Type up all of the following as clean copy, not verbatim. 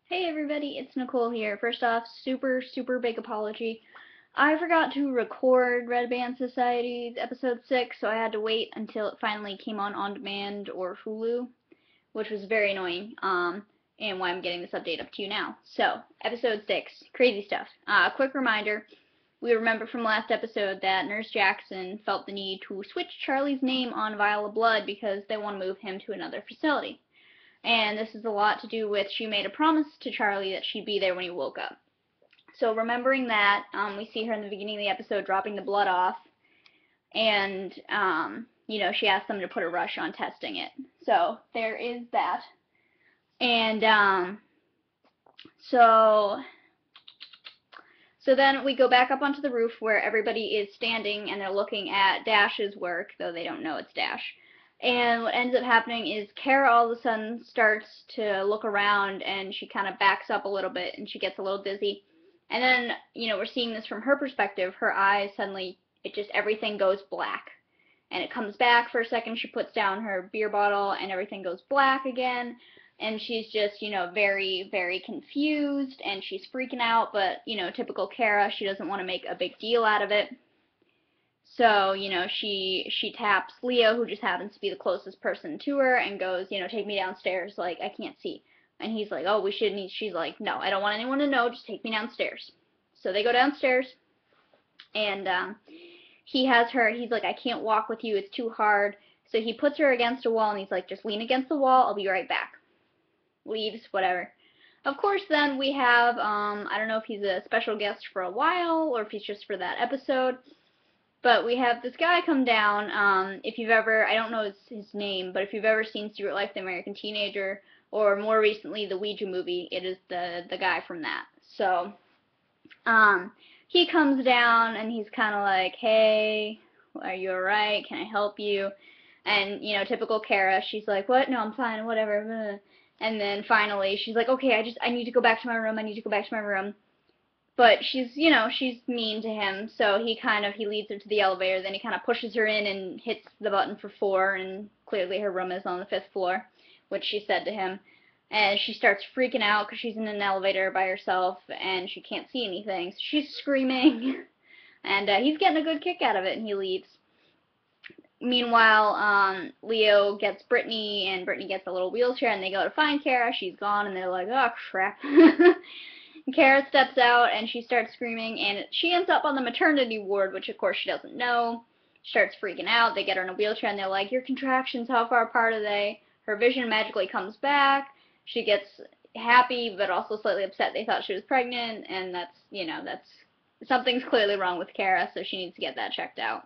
Hey everybody, it's Nicole here. First off, super big apology. I forgot to record Red Band Society's episode 6, so I had to wait until it finally came on demand or Hulu, which was very annoying, and why I'm getting this update up to you now. So, episode 6, crazy stuff. Quick reminder, we remember from last episode that Nurse Jackson felt the need to switch Charlie's name on Vial of Blood because they want to move him to another facility. And this is a lot to do with she made a promise to Charlie that she'd be there when he woke up. So remembering that, we see her in the beginning of the episode dropping the blood off, and she asked them to put a rush on testing it. So there is that. And so then we go back up onto the roof where everybody is standing and they're looking at Dash's work, though they don't know it's Dash. And what ends up happening is Kara all of a sudden starts to look around and she kind of backs up a little bit and she gets a little dizzy. And then, we're seeing this from her perspective. Her eyes suddenly, everything goes black. And it comes back for a second. She puts down her beer bottle and everything goes black again. And she's just, very confused and she's freaking out. But, typical Kara, she doesn't want to make a big deal out of it. So, she taps Leo, who just happens to be the closest person to her, and goes, take me downstairs, like, I can't see. And he's like, oh, we shouldn't. She's like, no, I don't want anyone to know, just take me downstairs. So they go downstairs, and he's like, I can't walk with you, it's too hard. So he puts her against a wall, and he's like, just lean against the wall, I'll be right back. Leaves, whatever. Of course, then we have, I don't know if he's a special guest for a while, or if he's just for that episode, but we have this guy come down. If you've ever, I don't know his name, but if you've ever seen Secret Life of the American Teenager, or more recently the Ouija movie, it is the guy from that. So, he comes down and he's kind of like, hey, are you alright? Can I help you? And, typical Kara, she's like, what? No, I'm fine, whatever. And then finally, she's like, okay, I need to go back to my room. But she's mean to him, so he leads her to the elevator, then he kind of pushes her in and hits the button for 4, and clearly her room is on the 5th floor, which she said to him. And she starts freaking out because she's in an elevator by herself, and she can't see anything, so she's screaming, and he's getting a good kick out of it, and he leaves. Meanwhile, Leo gets Brittany, and Brittany gets a little wheelchair, and they go to find Kara. She's gone, and they're like, oh, crap. Kara steps out and she starts screaming, and she ends up on the maternity ward, which of course she doesn't know. She starts freaking out. They get her in a wheelchair and they're like, your contractions, how far apart are they? Her vision magically comes back. She gets happy but also slightly upset they thought she was pregnant, and that's something's clearly wrong with Kara, so she needs to get that checked out.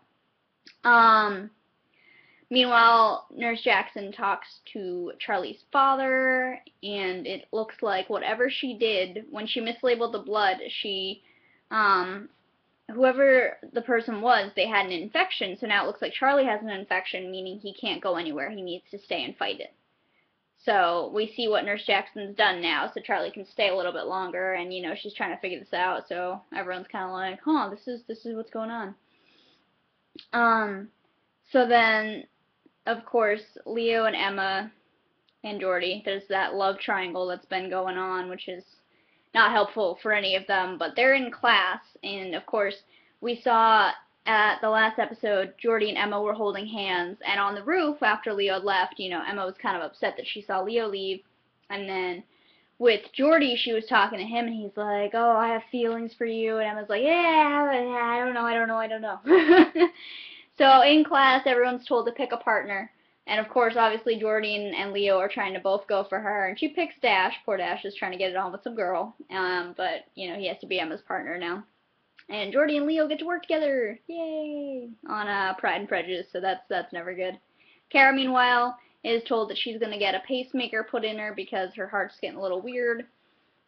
Meanwhile, Nurse Jackson talks to Charlie's father, and it looks like whatever she did, when she mislabeled the blood, whoever the person was, they had an infection, so now it looks like Charlie has an infection, meaning he can't go anywhere, he needs to stay and fight it. So we see what Nurse Jackson's done now, so Charlie can stay a little bit longer, and, she's trying to figure this out, so everyone's kind of like, huh, this is what's going on. So then, of course, Leo and Emma and Jordy, there's that love triangle that's been going on, which is not helpful for any of them, but they're in class, and of course, we saw at the last episode, Jordy and Emma were holding hands, and on the roof, after Leo had left, Emma was kind of upset that she saw Leo leave, and then with Jordy, she was talking to him, and he's like, oh, I have feelings for you, and Emma's like, yeah, I don't know. So in class, everyone's told to pick a partner. And of course, obviously, Jordy and Leo are trying to both go for her. And she picks Dash. Poor Dash is trying to get it on with some girl. But, he has to be Emma's partner now. And Jordy and Leo get to work together. Yay! On Pride and Prejudice, so that's never good. Kara, meanwhile, is told that she's going to get a pacemaker put in her because her heart's getting a little weird.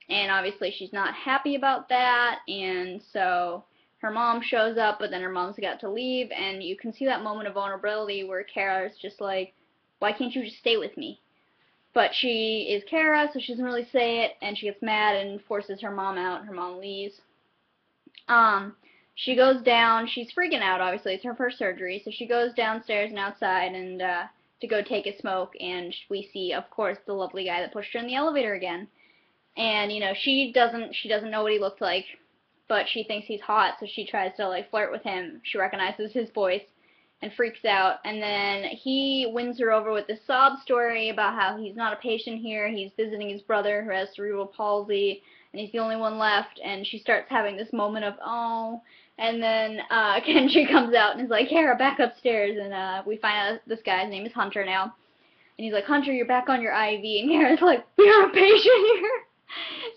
And obviously, she's not happy about that. And so her mom shows up, but then her mom's got to leave, and you can see that moment of vulnerability where Kara's just like, why can't you just stay with me? But she is Kara, so she doesn't really say it, and she gets mad and forces her mom out. Her mom leaves. She goes down. She's freaking out, obviously. It's her first surgery, so she goes downstairs and outside and to go take a smoke, and we see, of course, the lovely guy that pushed her in the elevator again. And she doesn't know what he looked like, but she thinks he's hot, so she tries to like flirt with him. She recognizes his voice and freaks out, and then he wins her over with this sob story about how he's not a patient here, he's visiting his brother who has cerebral palsy, and he's the only one left, and she starts having this moment of, oh, and then Kenji comes out and is like, Kara, back upstairs, and we find out this guy's name is Hunter now, and he's like, Hunter, you're back on your IV, and Kara's like, you're a patient here?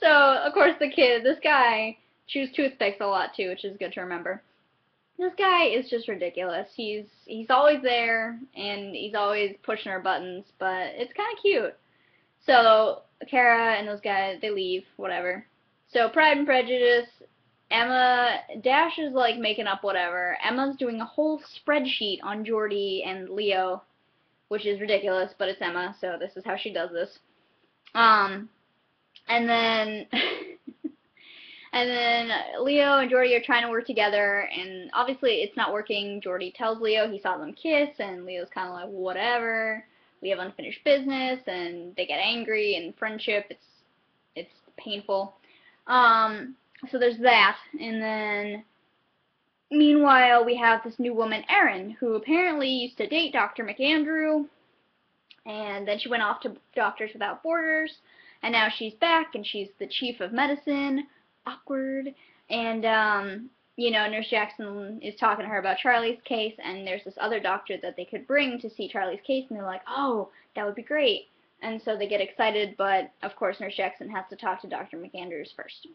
So, of course, this guy, chews toothpicks a lot too, which is good to remember. This guy is just ridiculous. He's always there, and he's always pushing our buttons, but it's kind of cute. So, Kara and those guys, they leave, whatever. So, Pride and Prejudice, Dash is like making up whatever. Emma's doing a whole spreadsheet on Jordy and Leo, which is ridiculous, but it's Emma, so this is how she does this. And then and then Leo and Jordy are trying to work together, and obviously it's not working. Jordy tells Leo he saw them kiss, and Leo's kind of like, whatever. We have unfinished business, and they get angry, and friendship, it's painful. So there's that, and then meanwhile we have this new woman, Erin, who apparently used to date Dr. McAndrew, and then she went off to Doctors Without Borders, and now she's back, and she's the chief of medicine. Awkward. And, Nurse Jackson is talking to her about Charlie's case, and there's this other doctor that they could bring to see Charlie's case, and they're like, oh, that would be great. And so they get excited, but, of course, Nurse Jackson has to talk to Dr. McAndrews first.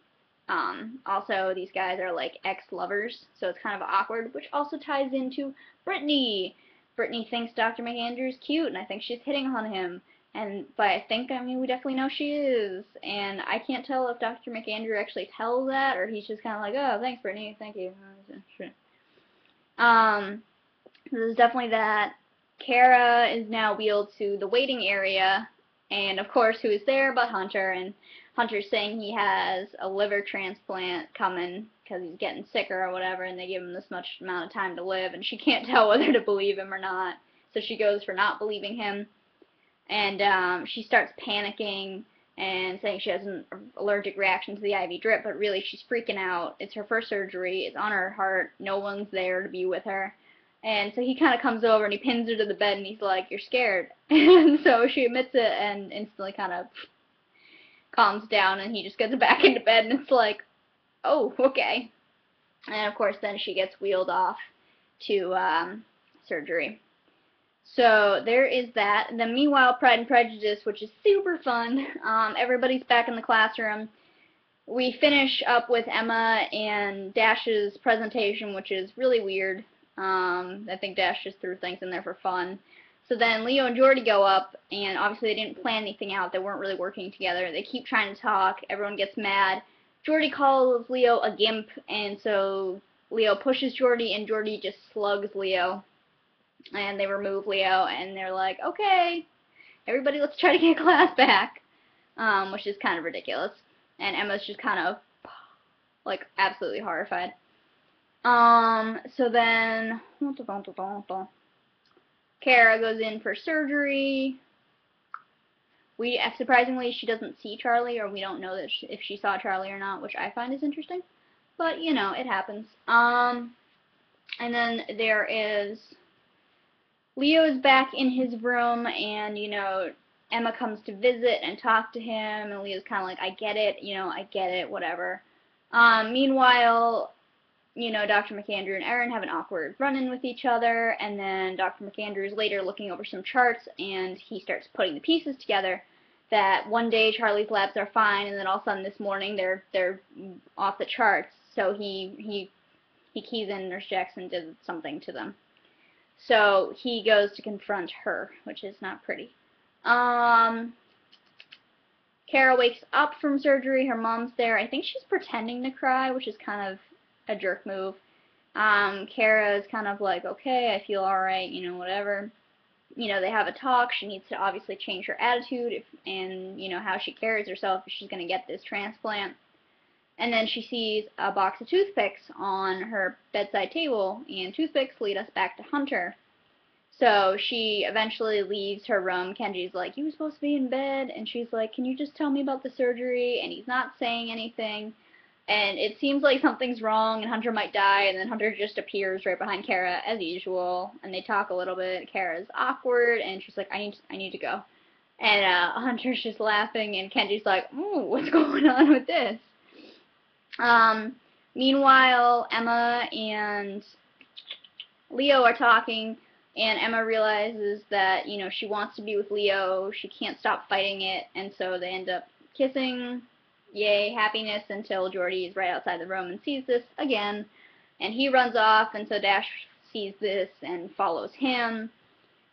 Also, these guys are, like, ex-lovers, so it's kind of awkward, which also ties into Brittany. Brittany thinks Dr. McAndrews cute, and I think she's hitting on him. But I mean, we definitely know she is, and I can't tell if Dr. McAndrew actually tells that, or he's just kind of like, oh, thanks, Brittany, thank you. There's definitely that. Kara is now wheeled to the waiting area, and of course, who is there but Hunter, and Hunter's saying he has a liver transplant coming, because he's getting sicker or whatever, and they give him this much amount of time to live, and she can't tell whether to believe him or not, so she goes for not believing him. And she starts panicking and saying she has an allergic reaction to the IV drip, but really she's freaking out. It's her first surgery. It's on her heart. No one's there to be with her. And so he kind of comes over and he pins her to the bed and he's like, you're scared. And so she admits it and instantly kind of calms down, and he just gets back into bed, and it's like, oh, okay. And of course then she gets wheeled off to surgery. So there is that. And then meanwhile, Pride and Prejudice, which is super fun. Everybody's back in the classroom. We finish up with Emma and Dash's presentation, which is really weird. I think Dash just threw things in there for fun. So then Leo and Jordy go up, and obviously they didn't plan anything out. They weren't really working together. They keep trying to talk. Everyone gets mad. Jordy calls Leo a gimp, and so Leo pushes Jordy, and Jordy just slugs Leo. And they remove Leo, and they're like, okay, everybody let's try to get class back, which is kind of ridiculous. And Emma's just kind of, like, absolutely horrified. So then, Kara goes in for surgery. Surprisingly, she doesn't see Charlie, or we don't know that if she saw Charlie or not, which I find is interesting. But, it happens. And then there is Leo is back in his room, and, Emma comes to visit and talk to him, and Leo's kind of like, I get it, whatever. Meanwhile, Dr. McAndrew and Erin have an awkward run-in with each other, and then Dr. McAndrew is later looking over some charts, and he starts putting the pieces together that one day Charlie's labs are fine, and then all of a sudden this morning they're off the charts, so he keys in Nurse Jackson did something to them. So he goes to confront her, which is not pretty. Kara wakes up from surgery. Her mom's there. I think she's pretending to cry, which is kind of a jerk move. Kara is kind of like, okay, I feel alright, whatever. They have a talk. She needs to obviously change her attitude and, how she carries herself if she's going to get this transplant. And then she sees a box of toothpicks on her bedside table, and toothpicks lead us back to Hunter. So she eventually leaves her room. Kenji's like, you were supposed to be in bed. And she's like, can you just tell me about the surgery? And he's not saying anything. And it seems like something's wrong and Hunter might die. And then Hunter just appears right behind Kara as usual. And they talk a little bit. Kara's awkward. And she's like, I need to go. And Hunter's just laughing. And Kenji's like, ooh, what's going on with this? Meanwhile, Emma and Leo are talking, and Emma realizes that, you know, she wants to be with Leo, she can't stop fighting it, and so they end up kissing. Yay, happiness, until Jordy is right outside the room and sees this again, and he runs off, and so Dash sees this and follows him,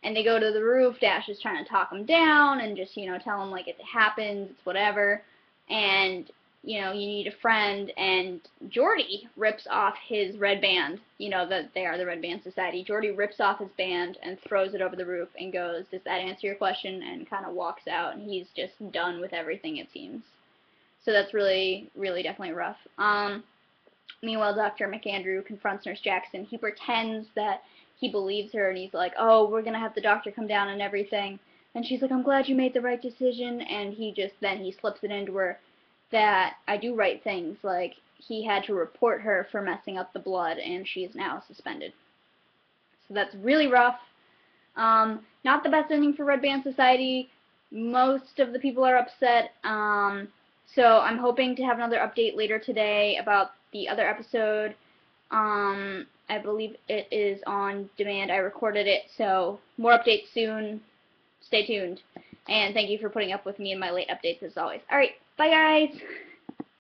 and they go to the roof. Dash is trying to talk him down and just, you know, tell him, like, it happens, it's whatever, and you know, you need a friend, and Jordy rips off his red band, you know, that they are the Red Band Society. Jordy rips off his band and throws it over the roof and goes, does that answer your question? And kind of walks out, and he's just done with everything, it seems. So that's really, really definitely rough. Meanwhile, Dr. McAndrew confronts Nurse Jackson. He pretends that he believes her, and he's like, oh, we're going to have the doctor come down and everything. And she's like, I'm glad you made the right decision, and he slips it into her that I do right things, like he had to report her for messing up the blood, and she is now suspended. So that's really rough. Not the best ending for Red Band Society. Most of the people are upset. So I'm hoping to have another update later today about the other episode. I believe it is on demand. I recorded it, so more updates soon. Stay tuned. And thank you for putting up with me and my late updates as always. Alright, bye guys!